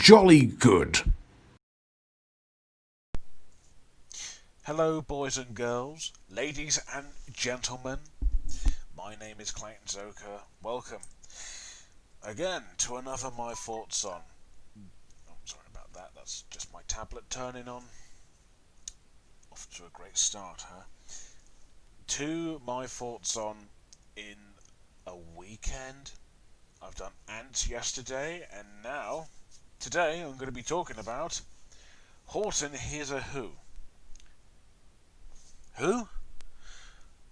jolly good. Hello, boys and girls, ladies and gentlemen. My name is Clayton Zoka. Welcome again to another My Thoughts On. Oh, sorry about that. That's just my tablet turning on. Off to a great start, huh? To My Thoughts On in a weekend. I've done Ants yesterday, and now, today, I'm going to be talking about Horton Hears a Who. Who?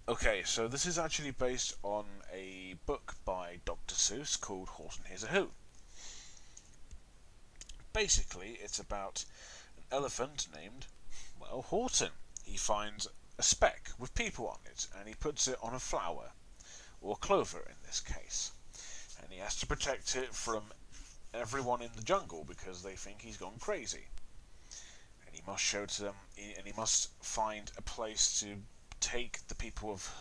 Okay, so this is actually based on a book by Dr. Seuss called Horton Hears a Who. Basically, it's about an elephant named, well, Horton. He finds a speck with people on it, and he puts it on a flower, or clover in this case. And he has to protect it from everyone in the jungle because they think he's gone crazy. And he must show to them, and he must find a place to take the people of,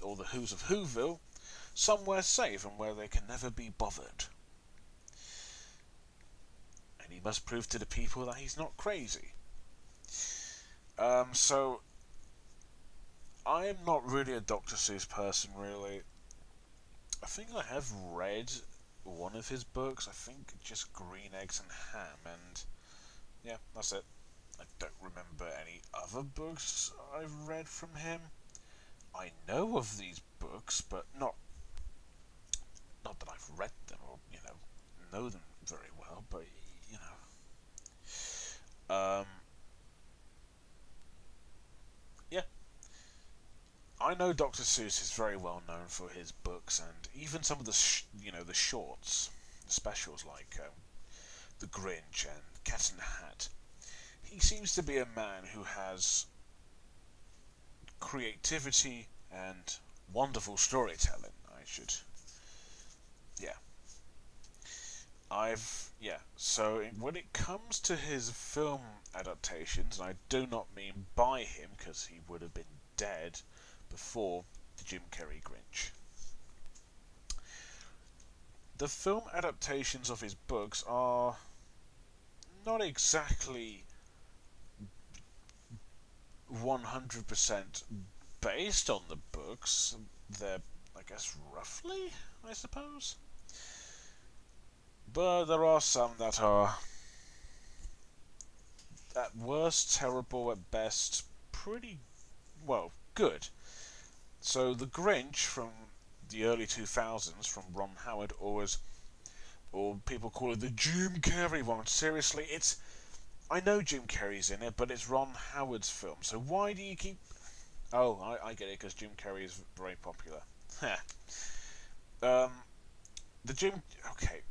or the Who's of Whoville, somewhere safe and where they can never be bothered. And he must prove to the people that he's not crazy. So I am not really a Dr. Seuss person, really. I think I have read one of his books. I think just Green Eggs and Ham, and yeah, that's it. I don't remember any other books I've read from him. I know of these books, but not that I've read them or know them very well. But yeah, I know Dr. Seuss is very well known for his books and even some of the the shorts, the specials like The Grinch and Cat in the Hat. He seems to be a man who has creativity and wonderful storytelling. Yeah. So when it comes to his film adaptations, and I do not mean by him because he would have been dead before the Jim Carrey Grinch. The film adaptations of his books are not exactly 100% based on the books. They're, I guess, roughly, I suppose. But there are some that are, at worst, terrible, at best, pretty, well, good. So The Grinch from the early 2000s from Ron Howard, or people call it the Jim Carrey one. Seriously, I know Jim Carrey's in it, but it's Ron Howard's film. So why do you keep... Oh, I get it, because Jim Carrey is very popular. um, the Jim... Okay.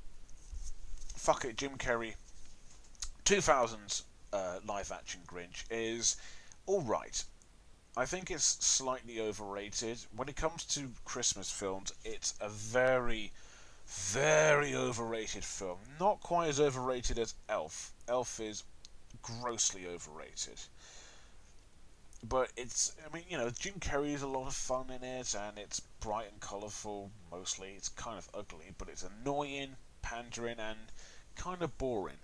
Fuck it, Jim Carrey. 2000s live-action Grinch is alright. I think it's slightly overrated. When it comes to Christmas films, it's a very, very overrated film. Not quite as overrated as Elf. Elf is grossly overrated. But Jim Carrey is a lot of fun in it, and it's bright and colourful, mostly. It's kind of ugly, but it's annoying, pandering, and kind of boring.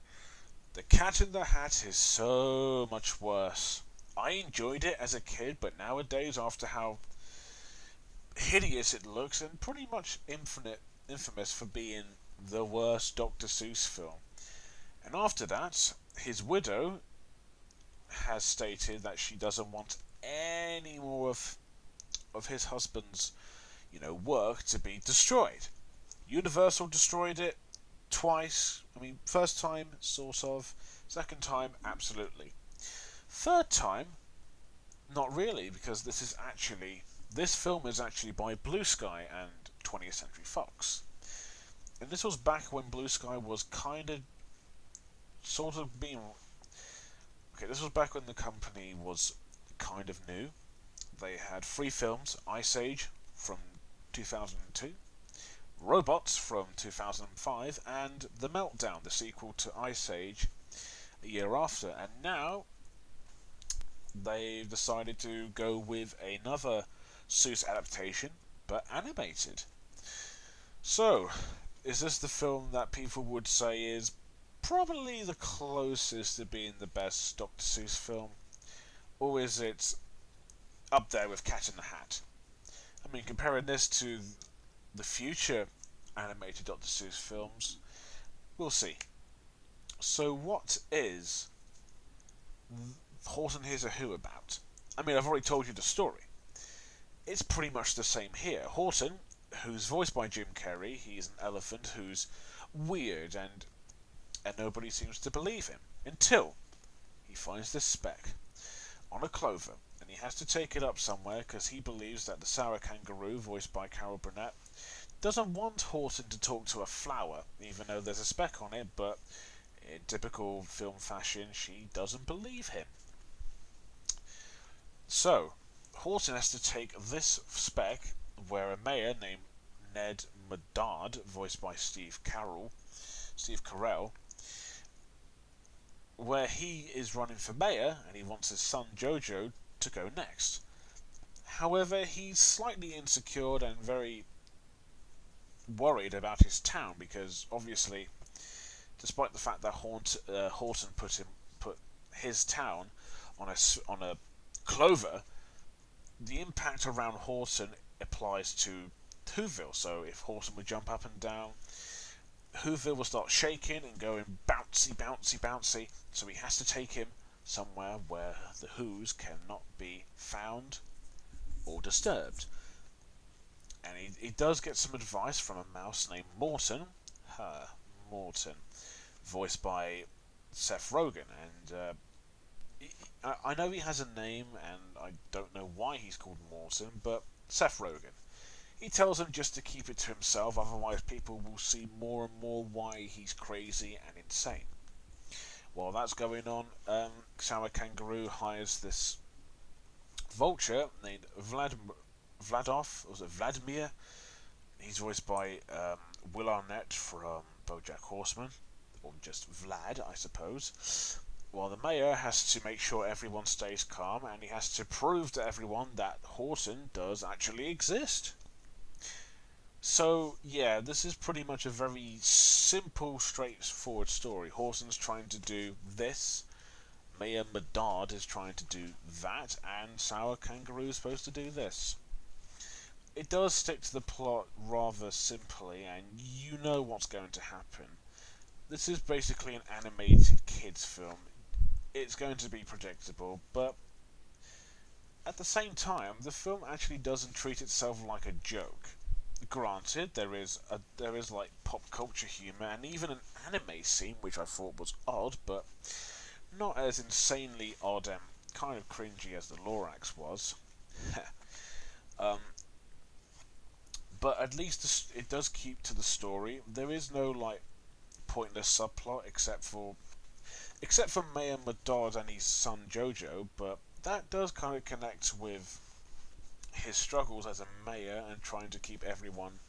The Cat in the Hat is so much worse. I enjoyed it as a kid, but nowadays, after how hideous it looks, and pretty much infamous for being the worst Dr. Seuss film. And after that, his widow has stated that she doesn't want any more of his husband's, work to be destroyed. Universal destroyed it twice. First time, sort of. Second time, absolutely. Third time, not really, because this film is actually by Blue Sky and 20th Century Fox. And this was back when Blue Sky was sort of being... Okay, this was back when the company was kind of new. They had 3 films: Ice Age from 2002, Robots from 2005, and The Meltdown, the sequel to Ice Age, a year after. And now they've decided to go with another Seuss adaptation, but animated. So, is this the film that people would say is probably the closest to being the best Dr. Seuss film, or is it up there with Cat in the Hat? I mean, comparing this to the future animated Dr. Seuss films, we'll see. So, what is Horton Hears a Who about? I mean, I've already told you the story. It's pretty much the same here. Horton, who's voiced by Jim Carrey, he's an elephant who's weird and nobody seems to believe him until he finds this speck on a clover, and he has to take it up somewhere because he believes that the sour kangaroo, voiced by Carol Burnett, doesn't want Horton to talk to a flower, even though there's a speck on it, but in typical film fashion, she doesn't believe him. So, Horton has to take this speck where a mayor named Ned Medard, voiced by Steve Carell, where he is running for mayor and he wants his son Jojo to go next. However, he's slightly insecure and very worried about his town because obviously, despite the fact that Horton put his town on a clover, the impact around Horton applies to Whoville. So if Horton would jump up and down, Whoville will start shaking and going bouncy, bouncy, bouncy. So he has to take him somewhere where the Whos cannot be found or disturbed. And he does get some advice from a mouse named Morton, voiced by Seth Rogen. And I know he has a name, and I don't know why he's called Morton, but Seth Rogen. He tells him just to keep it to himself, otherwise people will see more and more why he's crazy and insane. While that's going on, Sour Kangaroo hires this vulture named Vladimir. He's voiced by Will Arnett from BoJack Horseman, or just Vlad, I suppose. While the mayor has to make sure everyone stays calm, and he has to prove to everyone that Horton does actually exist. So, yeah, this is pretty much a very simple, straightforward story. Horton's trying to do this, Mayor Medard is trying to do that, and Sour Kangaroo is supposed to do this. It does stick to the plot rather simply, and you know what's going to happen. This is basically an animated kids film. It's going to be predictable, but at the same time, the film actually doesn't treat itself like a joke. Granted, there is like pop culture humor and even an anime scene, which I thought was odd, but not as insanely odd and kind of cringy as the Lorax was. But at least it does keep to the story. There is no like pointless subplot except for Mayor Medard and his son Jojo, but that does kind of connect with his struggles as a mayor and trying to keep everyone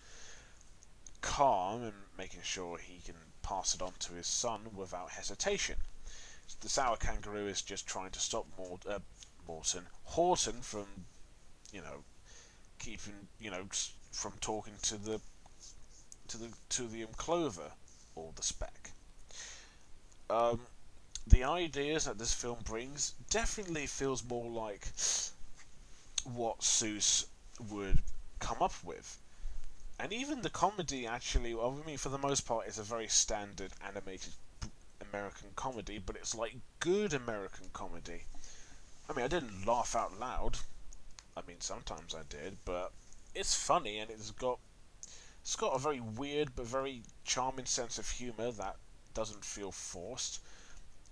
calm and making sure he can pass it on to his son without hesitation. The Sour Kangaroo is just trying to stop Horton from, keeping, from talking to the Clover or the Speck. The ideas that this film brings definitely feels more like what Seuss would come up with. And even the comedy actually, well, I mean, for the most part, is a very standard animated American comedy, but it's like good American comedy. I mean, I didn't laugh out loud. I mean, sometimes I did, but it's funny and it's got a very weird but very charming sense of humour that doesn't feel forced.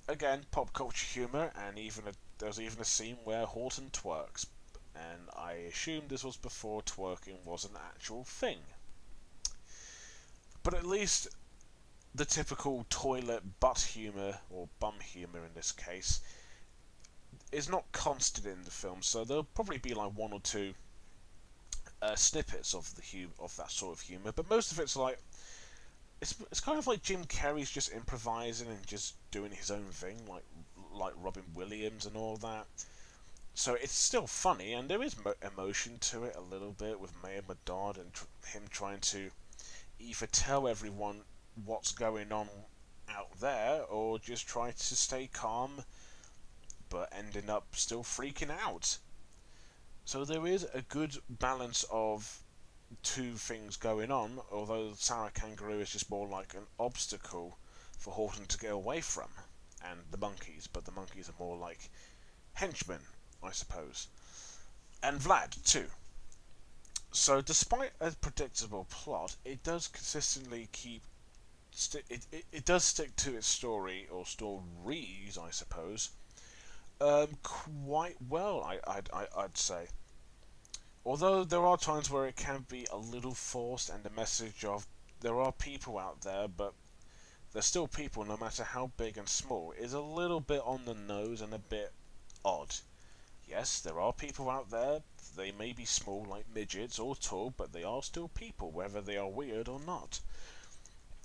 Again, pop culture humour, and there's even a scene where Horton twerks, and I assume this was before twerking was an actual thing. But at least the typical toilet butt humour, or bum humour in this case, is not constant in the film, so there'll probably be like one or two snippets of that sort of humour, but most of it's like it's kind of like Jim Carrey's just improvising and just doing his own thing, like Robin Williams and all that. So it's still funny, and there is emotion to it a little bit with Mayor Medard and him trying to either tell everyone what's going on out there, or just try to stay calm but ending up still freaking out. So there is a good balance of two things going on, although Sarah Kangaroo is just more like an obstacle for Horton to get away from, and the monkeys, but the monkeys are more like henchmen, I suppose. And Vlad, too. So, despite a predictable plot, it does consistently keep. It does stick to its story, or stories, I suppose, quite well, I'd say. Although there are times where it can be a little forced, and the message of there are people out there, but they're still people no matter how big and small, is a little bit on the nose and a bit odd. Yes, there are people out there, they may be small like midgets or tall, but they are still people, whether they are weird or not.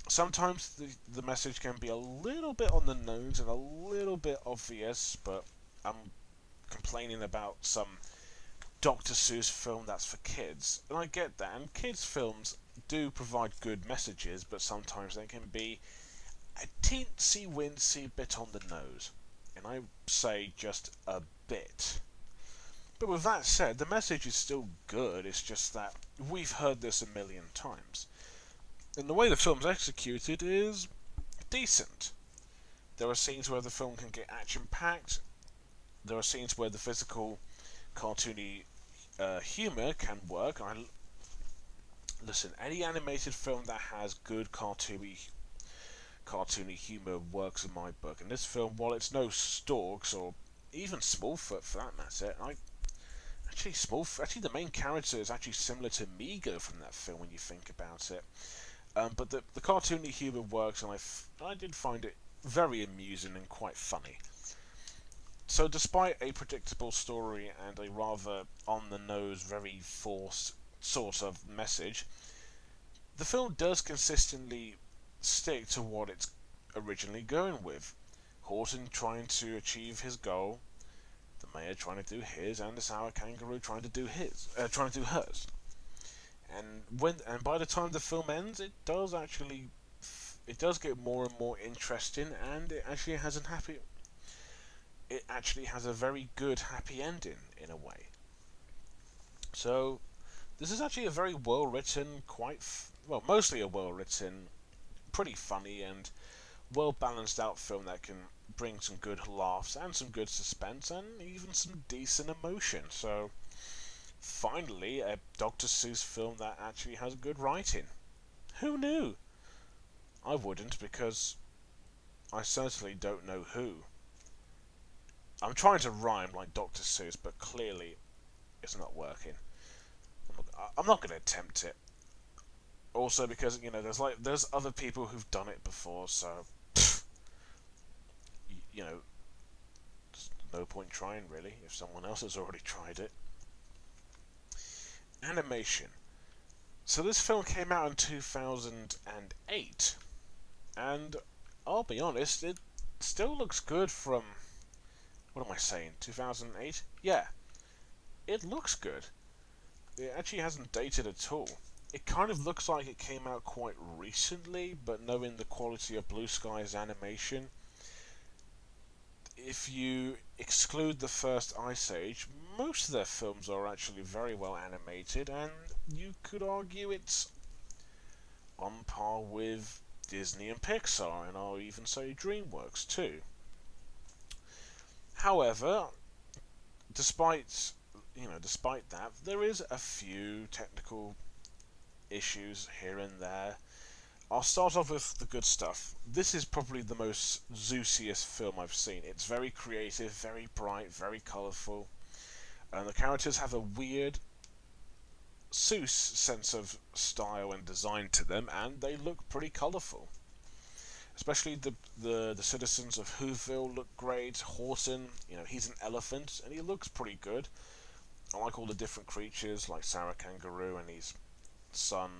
Sometimes the message can be a little bit on the nose and a little bit obvious, but I'm complaining about some Dr. Seuss film that's for kids, and I get that, and kids' films do provide good messages, but sometimes they can be a teensy wincy bit on the nose, and I say just a bit. But with that said, the message is still good, it's just that we've heard this a million times. And the way the film's executed is decent. There are scenes where the film can get action-packed, there are scenes where the physical, cartoony humour can work. Listen, any animated film that has good cartoony humour works in my book. And this film, while it's no Storks or even Smallfoot for that matter, actually the main character is actually similar to Migo from that film when you think about it. But the cartoony humour works, and I did find it very amusing and quite funny. So, despite a predictable story and a rather on the nose, very forced sort of message, the film does consistently stick to what it's originally going with. Horton trying to achieve his goal, the mayor trying to do his, and the sour kangaroo trying to do hers. And by the time the film ends, it does get more and more interesting, and it actually has a very good happy ending in a way. So this is actually a very well written, mostly a well written, pretty funny and well balanced out film that can bring some good laughs and some good suspense and even some decent emotion. So finally, a Dr. Seuss film that actually has good writing. Who knew? I wouldn't, because I certainly don't know who. I'm trying to rhyme like Dr. Seuss, but clearly it's not working. I'm not going to attempt it. Also, because there's other people who've done it before, so you know, there's no point trying really if someone else has already tried it. Animation. So this film came out in 2008, and I'll be honest, it still looks good from, what am I saying, 2008? Yeah, it looks good. It actually hasn't dated at all. It kind of looks like it came out quite recently, but knowing the quality of Blue Sky's animation, if you exclude the first Ice Age, most of their films are actually very well animated, and you could argue it's on par with Disney and Pixar, and I'll even say DreamWorks too. However, despite that, there is a few technical issues here and there. I'll start off with the good stuff. This is probably the most Zeusiest film I've seen. It's very creative, very bright, very colourful, and the characters have a weird Seuss sense of style and design to them, and they look pretty colourful. Especially the citizens of Whoville look great. Horton, he's an elephant, and he looks pretty good. I like all the different creatures, like Sarah Kangaroo and his son,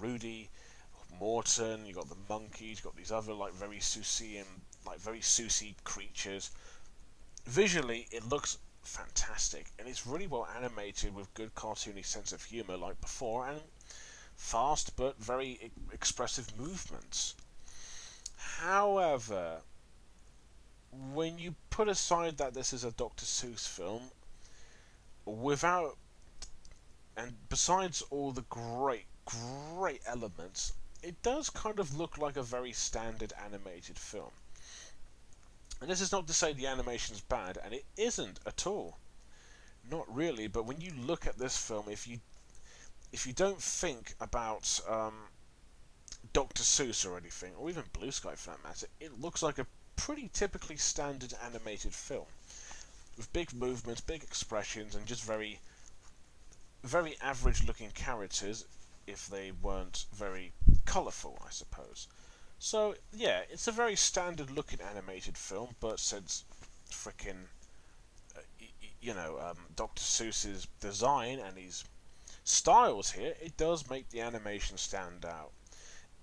Rudy, Morton. You got the monkeys. You got these other very Seussy creatures. Visually, it looks fantastic, and it's really well animated with good cartoony sense of humour, like before, and fast but very expressive movements. However, when you put aside that this is a Dr. Seuss film, without and besides all the great elements, it does kind of look like a very standard animated film. And this is not to say the animation's bad, and it isn't at all. Not really, but when you look at this film, if you don't think about Dr. Seuss or anything, or even Blue Sky for that matter, it looks like a pretty typically standard animated film with big movements, big expressions, and just very average looking characters if they weren't very colourful, I suppose. So, yeah, it's a very standard looking animated film, but since frickin' Dr. Seuss's design and his styles here, it does make the animation stand out.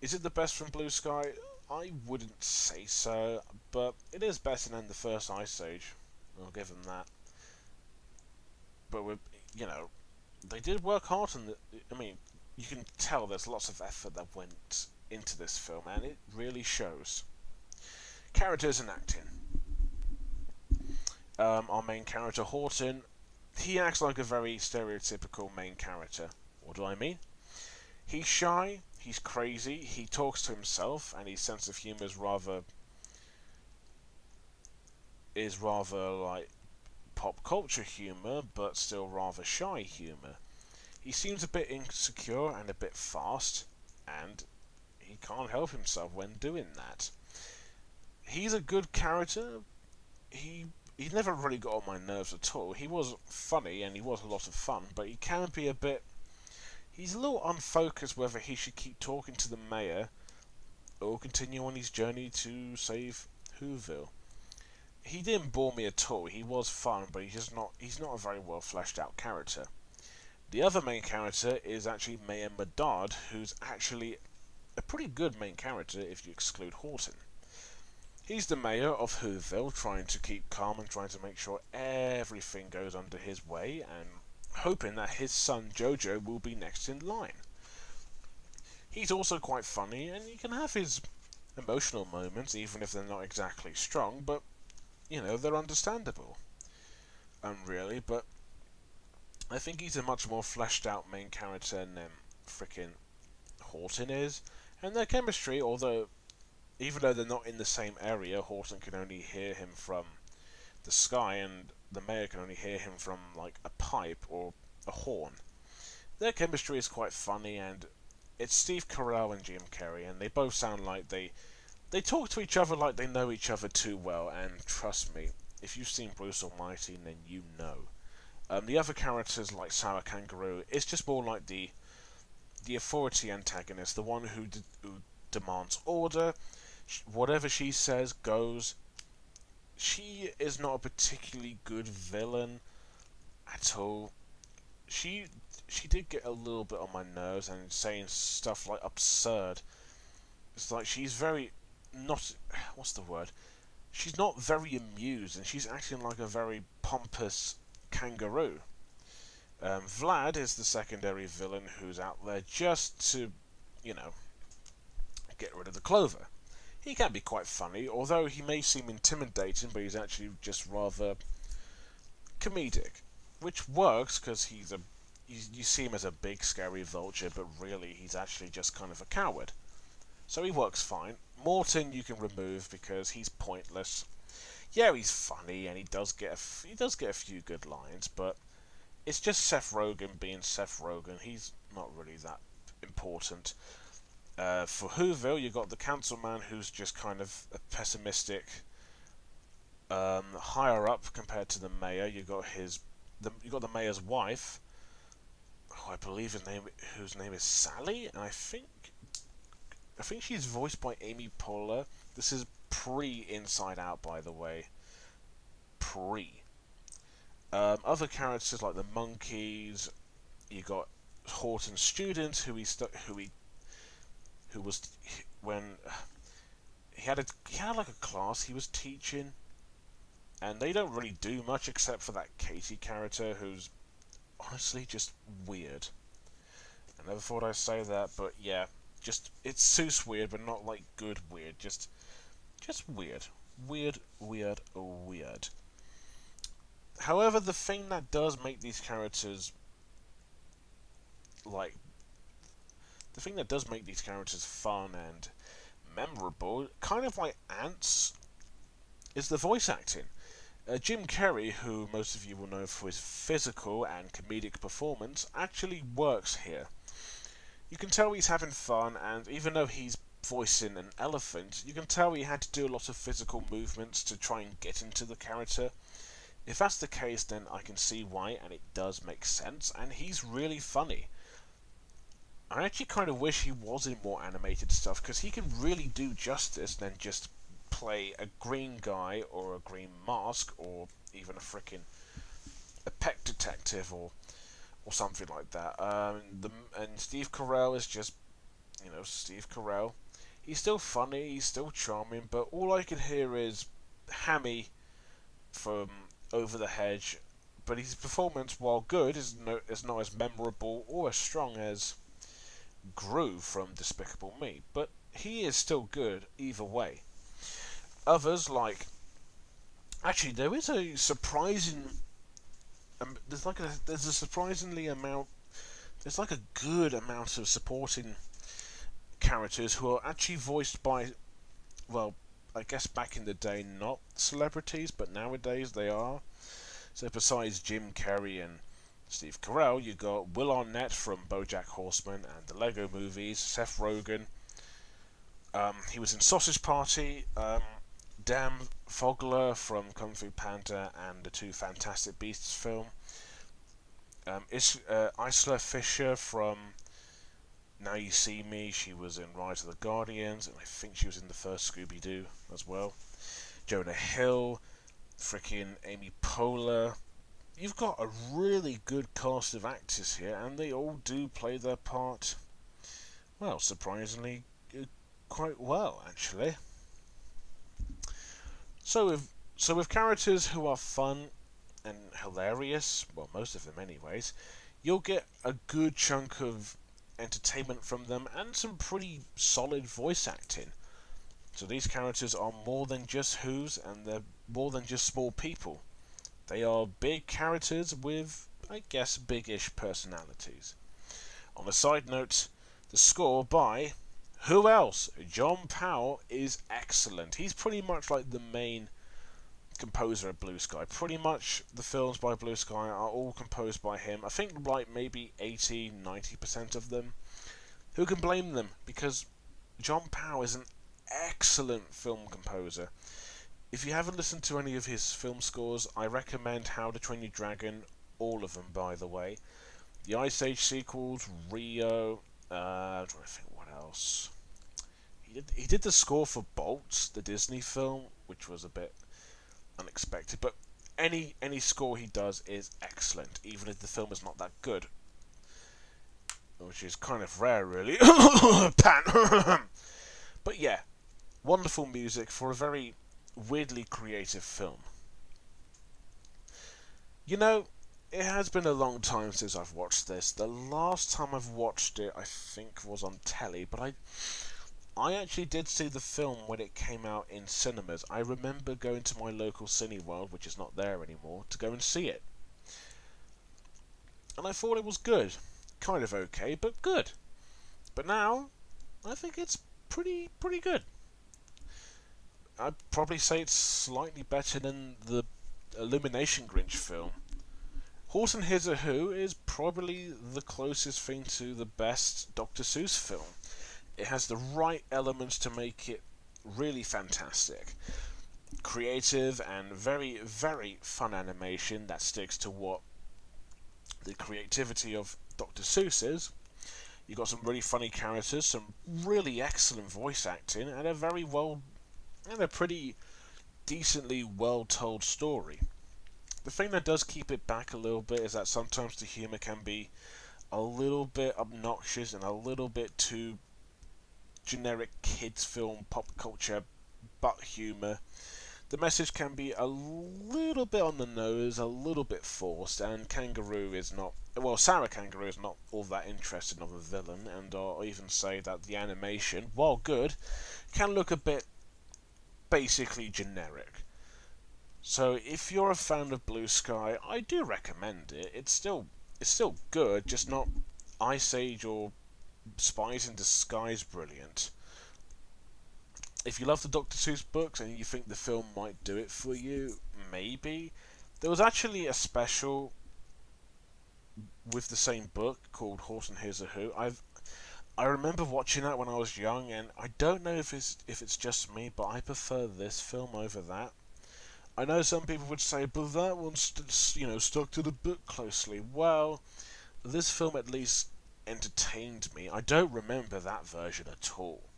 Is it the best from Blue Sky? I wouldn't say so, but it is better than the first Ice Age. I'll give them that. But they did work hard on the. I mean, you can tell there's lots of effort that went into this film, and it really shows. Characters and acting. Our main character, Horton, he acts like a very stereotypical main character. What do I mean? He's shy, he's crazy, he talks to himself, and his sense of humour is rather like pop culture humour, but still rather shy humour. He seems a bit insecure and a bit fast, and he can't help himself when doing that. He's a good character. He never really got on my nerves at all. He was funny and he was a lot of fun, but he can be a bit. He's a little unfocused whether he should keep talking to the mayor or continue on his journey to save Whoville. He didn't bore me at all. He was fun, but he's not a very well fleshed out character. The other main character is actually Mayor Medard, who's actually a pretty good main character if you exclude Horton. He's the mayor of Whoville, trying to keep calm and trying to make sure everything goes under his way, and hoping that his son Jojo will be next in line. He's also quite funny, and he can have his emotional moments, even if they're not exactly strong, but, they're understandable. Really, but I think he's a much more fleshed out main character than frickin' Horton is, and their chemistry, even though they're not in the same area, Horton can only hear him from the sky, and the mayor can only hear him from, like, a pipe or a horn. Their chemistry is quite funny, and it's Steve Carell and Jim Carrey, and they both sound like they talk to each other like they know each other too well, and trust me, if you've seen Bruce Almighty, then you know. The other characters, like Sour Kangaroo, it's just more like the authority antagonist, the one who demands order. Whatever she says goes. She is not a particularly good villain at all. She did get a little bit on my nerves and saying stuff like absurd. It's like she's very not. What's the word? She's not very amused, and she's acting like a very pompous kangaroo. Vlad is the secondary villain who's out there just to, you know, get rid of the clover. He can be quite funny, although he may seem intimidating, but he's actually just rather comedic, which works because you see him as a big scary vulture, but really he's actually just kind of a coward. So he works fine. Morton you can remove because he's pointless. Yeah, he's funny and he does get a few good lines, but it's just Seth Rogen being Seth Rogen. He's not really that important. For Whoville, you got the councilman who's just kind of a pessimistic, higher up compared to the mayor. You got the mayor's wife, who I believe whose name is Sally, and I think she's voiced by Amy Poehler. This is pre Inside Out, by the way. Pre. Other characters like the monkeys. You got Horton's students, who was when he had like a class he was teaching, and they don't really do much except for that Katie character, who's honestly just weird. I never thought I'd say that, but yeah, just it's Seuss weird, but not like good weird. Just Just weird. Weird, weird, weird. However, the thing that does make these characters like the thing that does make these characters fun and memorable, kind of like ants, is the voice acting. Jim Carrey, who most of you will know for his physical and comedic performance, actually works here. You can tell he's having fun, and even though he's voicing an elephant, you can tell he had to do a lot of physical movements to try and get into the character. If that's the case, then I can see why, and it does make sense, and he's really funny. I actually kind of wish he was in more animated stuff, because he can really do justice than just play a green guy, or a green mask, or even a pet detective, or something like that. And Steve Carell is just, Steve Carell. He's still funny, he's still charming, but all I can hear is Hammy from Over the Hedge. But his performance, while good, is not as memorable or as strong as Gru from Despicable Me. But he is still good either way. Others like, actually, there is a surprising. There's a surprisingly amount. There's like a good amount of supporting characters who are actually voiced by, well, I guess back in the day not celebrities, but nowadays they are. So besides Jim Carrey and Steve Carell, you got Will Arnett from BoJack Horseman and the Lego Movies, Seth Rogen. He was in Sausage Party. Dan Fogler from Kung Fu Panda and the two Fantastic Beasts film. Isla Fisher from Now You See Me. She was in Rise of the Guardians, and I think she was in the first Scooby-Doo as well. Jonah Hill, freaking Amy Poehler. You've got a really good cast of actors here, and they all do play their part, well, surprisingly, quite well, actually. So with characters who are fun and hilarious, well, most of them anyways, you'll get a good chunk of entertainment from them and some pretty solid voice acting. So these characters are more than just Who's, and they're more than just small people. They are big characters with, I guess, big-ish personalities. On a side note, the score by who else? John Powell is excellent. He's pretty much like the main composer of Blue Sky. Pretty much the films by Blue Sky are all composed by him. I think like maybe 80-90% of them. Who can blame them? Because John Powell is an excellent film composer. If you haven't listened to any of his film scores, I recommend How to Train Your Dragon, all of them by the way. The Ice Age sequels, Rio, I'm trying to think what else. He did the score for Bolts, the Disney film, which was a bit unexpected, but any score he does is excellent, even if the film is not that good, which is kind of rare, really. Pan. But yeah, wonderful music for a very weirdly creative film. You know, it has been a long time since I've watched this. The last time I've watched it, I think, was on telly, but I actually did see the film when it came out in cinemas. I remember going to my local Cineworld, which is not there anymore, to go and see it. And I thought it was good. Kind of okay, but good. But now, I think it's pretty good. I'd probably say it's slightly better than the Illumination Grinch film. Horton Hears a Who is probably the closest thing to the best Dr. Seuss film. It has the right elements to make it really fantastic. Creative and very, very fun animation that sticks to what the creativity of Dr. Seuss is. You've got some really funny characters, some really excellent voice acting, and a pretty decently well-told story. The thing that does keep it back a little bit is that sometimes the humour can be a little bit obnoxious and a little bit too generic kids film pop culture butt humour. The message can be a little bit on the nose, a little bit forced, and Sarah Kangaroo is not all that interested of a villain, and I'll even say that the animation, while good, can look a bit basically generic. So if you're a fan of Blue Sky, I do recommend it. It's still good, just not Ice Age or Spies in Disguise brilliant. If you love the Dr. Seuss books and you think the film might do it for you, maybe. There was actually a special with the same book called Horton Hears a Who. I remember watching that when I was young, and I don't know if it's just me, but I prefer this film over that. I know some people would say, but that one's stuck to the book closely. Well, this film at least entertained me. I don't remember that version at all.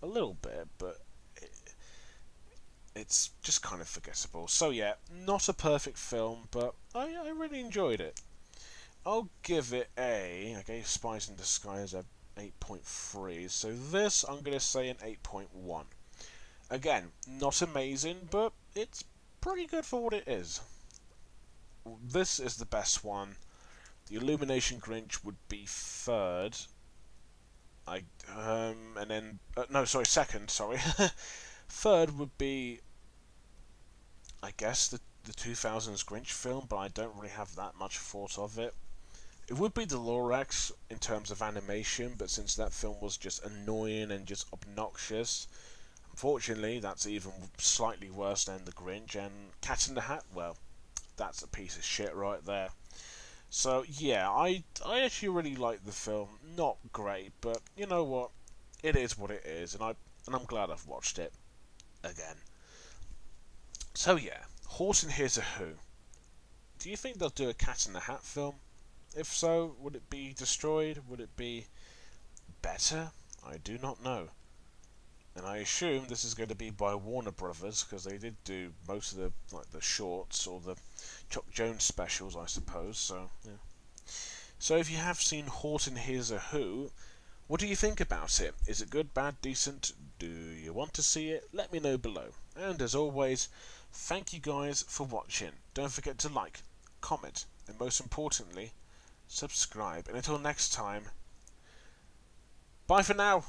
A little bit, but it's just kind of forgettable. So yeah, not a perfect film, but I really enjoyed it. I'll give it I gave Spies in Disguise a 8.3, so this I'm going to say an 8.1. Again, not amazing, but it's pretty good for what it is. This is the best one. The Illumination Grinch would be third. And then no, sorry, second. Sorry, third would be, I guess, the 2000s Grinch film, but I don't really have that much thought of it. It would be the Lorax in terms of animation, but since that film was just annoying and just obnoxious, unfortunately, that's even slightly worse than the Grinch. And Cat in the Hat, well, that's a piece of shit right there. So yeah, I actually really like the film. Not great, but you know what? It is what it is, and I'm glad I've watched it again. So yeah, Horton Hears a Who. Do you think they'll do a Cat in the Hat film? If so, would it be destroyed? Would it be better? I do not know. And I assume this is going to be by Warner Brothers, because they did do most of the shorts or the Chuck Jones specials, I suppose. So yeah. So if you have seen Horton Hears a Who, what do you think about it? Is it good, bad, decent? Do you want to see it? Let me know below. And as always, thank you guys for watching. Don't forget to like, comment, and most importantly, subscribe. And until next time, bye for now.